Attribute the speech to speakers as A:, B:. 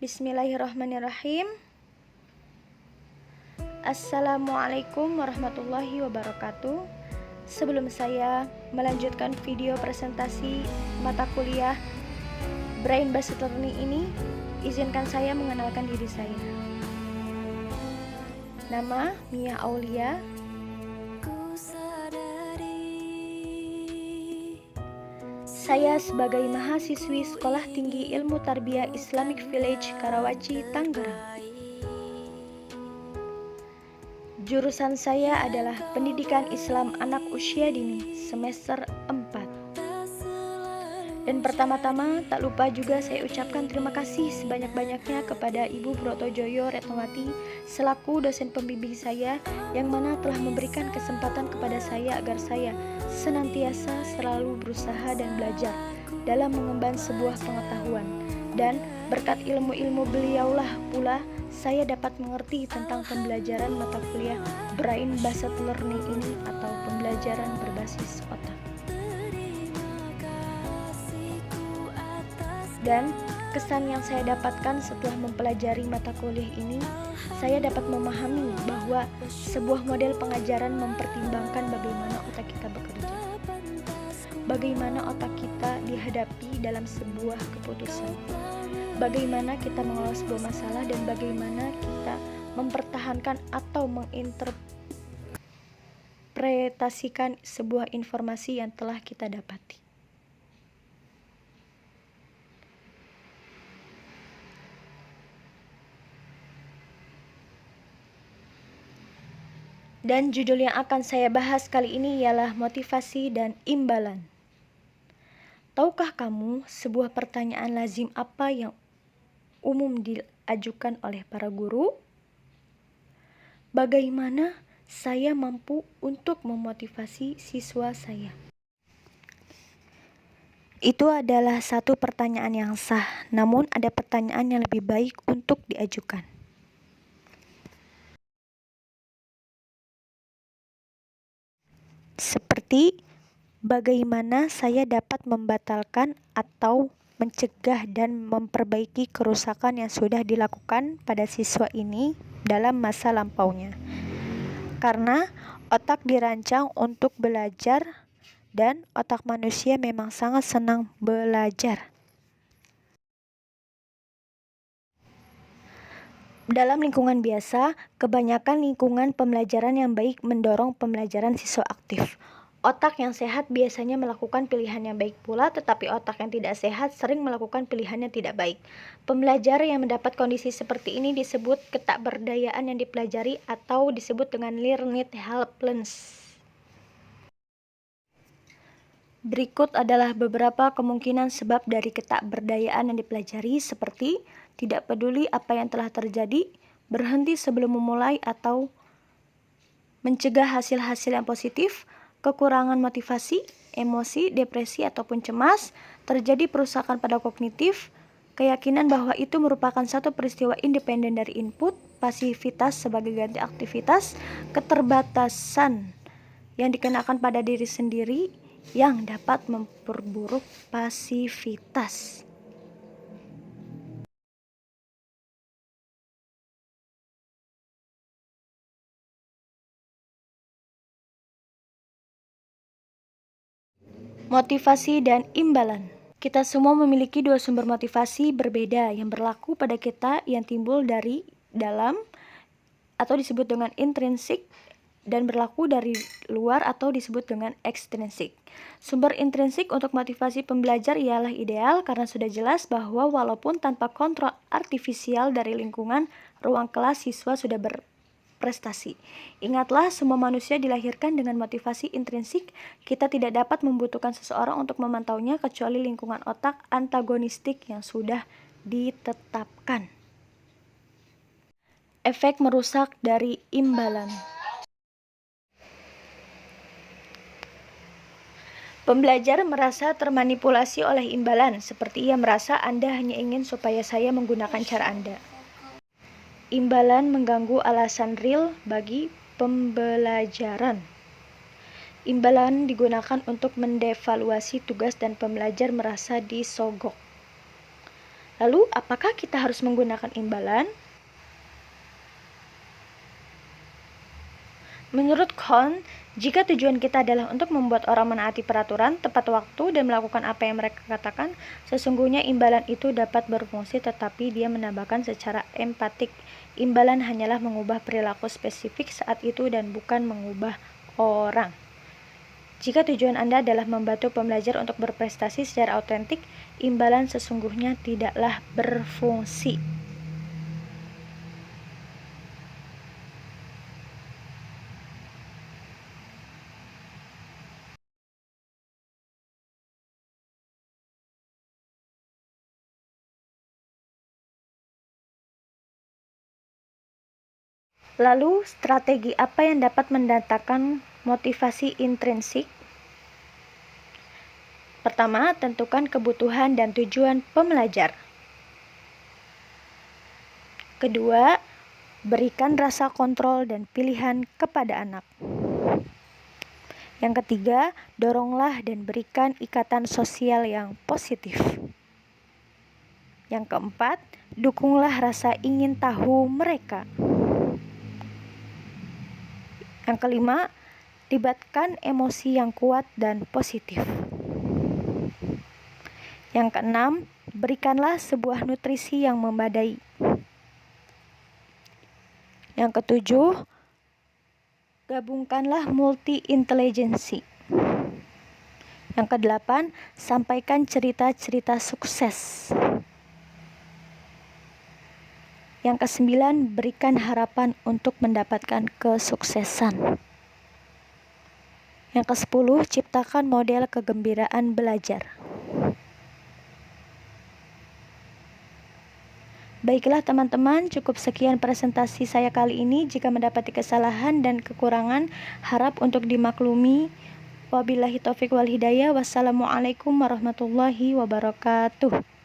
A: Bismillahirrahmanirrahim. Assalamualaikum warahmatullahi wabarakatuh. Sebelum saya melanjutkan video presentasi mata kuliah Brain Based Learning ini, izinkan saya mengenalkan diri saya. Nama Mia Aulia. Saya sebagai mahasiswi Sekolah Tinggi Ilmu Tarbiyah Islamic Village Karawaci, Tangerang. Jurusan saya adalah Pendidikan Islam Anak Usia Dini semester 4. Dan pertama-tama tak lupa juga saya ucapkan terima kasih sebanyak-banyaknya kepada Ibu Brotojoyo Retnowati selaku dosen pembimbing saya, yang mana telah memberikan kesempatan kepada saya agar saya senantiasa selalu berusaha dan belajar dalam mengemban sebuah pengetahuan. Dan berkat ilmu-ilmu beliaulah pula saya dapat mengerti tentang pembelajaran mata kuliah Brain Based Learning ini atau pembelajaran berbasis otak. Dan kesan yang saya dapatkan setelah mempelajari mata kuliah ini, saya dapat memahami bahwa sebuah model pengajaran mempertimbangkan bagaimana otak kita bekerja, bagaimana otak kita dihadapi dalam sebuah keputusan, bagaimana kita mengelola sebuah masalah, dan bagaimana kita mempertahankan atau menginterpretasikan sebuah informasi yang telah kita dapati. Dan judul yang akan saya bahas kali ini ialah motivasi dan imbalan. Tahukah kamu sebuah pertanyaan lazim apa yang umum diajukan oleh para guru? Bagaimana saya mampu untuk memotivasi siswa saya? Itu adalah satu pertanyaan yang sah, namun ada pertanyaan yang lebih baik untuk diajukan. Seperti bagaimana saya dapat membatalkan atau mencegah dan memperbaiki kerusakan yang sudah dilakukan pada siswa ini dalam masa lampaunya. Karena otak dirancang untuk belajar dan otak manusia memang sangat senang belajar. Dalam lingkungan biasa, kebanyakan lingkungan pembelajaran yang baik mendorong pembelajaran siswa aktif. Otak yang sehat biasanya melakukan pilihan yang baik pula, tetapi otak yang tidak sehat sering melakukan pilihan yang tidak baik. Pembelajar yang mendapat kondisi seperti ini disebut ketakberdayaan yang dipelajari atau disebut dengan learned helplessness. Berikut adalah beberapa kemungkinan sebab dari ketakberdayaan yang dipelajari, seperti tidak peduli apa yang telah terjadi, berhenti sebelum memulai atau mencegah hasil-hasil yang positif, kekurangan motivasi, emosi, depresi ataupun cemas, terjadi perusakan pada kognitif, keyakinan bahwa itu merupakan satu peristiwa independen dari input, pasivitas sebagai ganti aktivitas, keterbatasan yang dikenakan pada diri sendiri yang dapat memperburuk pasivitas. Motivasi dan imbalan. Kita semua memiliki dua sumber motivasi berbeda yang berlaku pada kita, yang timbul dari dalam atau disebut dengan intrinsik, dan berlaku dari luar atau disebut dengan ekstrinsik. Sumber intrinsik untuk motivasi pembelajar ialah ideal karena sudah jelas bahwa walaupun tanpa kontrol artifisial dari lingkungan, ruang kelas siswa sudah berprestasi. Ingatlah, semua manusia dilahirkan dengan motivasi intrinsik. Kita tidak dapat membutuhkan seseorang untuk memantaunya kecuali lingkungan otak antagonistik yang sudah ditetapkan. Efek merusak dari imbalan. Pembelajar merasa termanipulasi oleh imbalan, seperti ia merasa Anda hanya ingin supaya saya menggunakan cara Anda. Imbalan mengganggu alasan real bagi pembelajaran. Imbalan digunakan untuk mendevaluasi tugas dan pembelajar merasa disogok. Lalu, apakah kita harus menggunakan imbalan? Menurut Kohn, jika tujuan kita adalah untuk membuat orang menaati peraturan, tepat waktu, dan melakukan apa yang mereka katakan, sesungguhnya imbalan itu dapat berfungsi, tetapi dia menambahkan secara empatik. Imbalan hanyalah mengubah perilaku spesifik saat itu dan bukan mengubah orang. Jika tujuan Anda adalah membantu pembelajar untuk berprestasi secara autentik, imbalan sesungguhnya tidaklah berfungsi. Lalu, strategi apa yang dapat mendatangkan motivasi intrinsik? Pertama, tentukan kebutuhan dan tujuan pembelajar. Kedua, berikan rasa kontrol dan pilihan kepada anak. Yang ketiga, doronglah dan berikan ikatan sosial yang positif. Yang keempat, dukunglah rasa ingin tahu mereka. Yang kelima, libatkan emosi yang kuat dan positif. Yang keenam, berikanlah sebuah nutrisi yang memadai. Yang ketujuh, gabungkanlah multi-intelijensi. Yang kedelapan, sampaikan cerita-cerita sukses. Yang kesembilan, berikan harapan untuk mendapatkan kesuksesan. Yang kesepuluh, ciptakan model kegembiraan belajar. Baiklah teman-teman, cukup sekian presentasi saya kali ini. Jika mendapati kesalahan dan kekurangan, harap untuk dimaklumi. Wabillahi taufiq wal hidayah. Wassalamualaikum warahmatullahi wabarakatuh.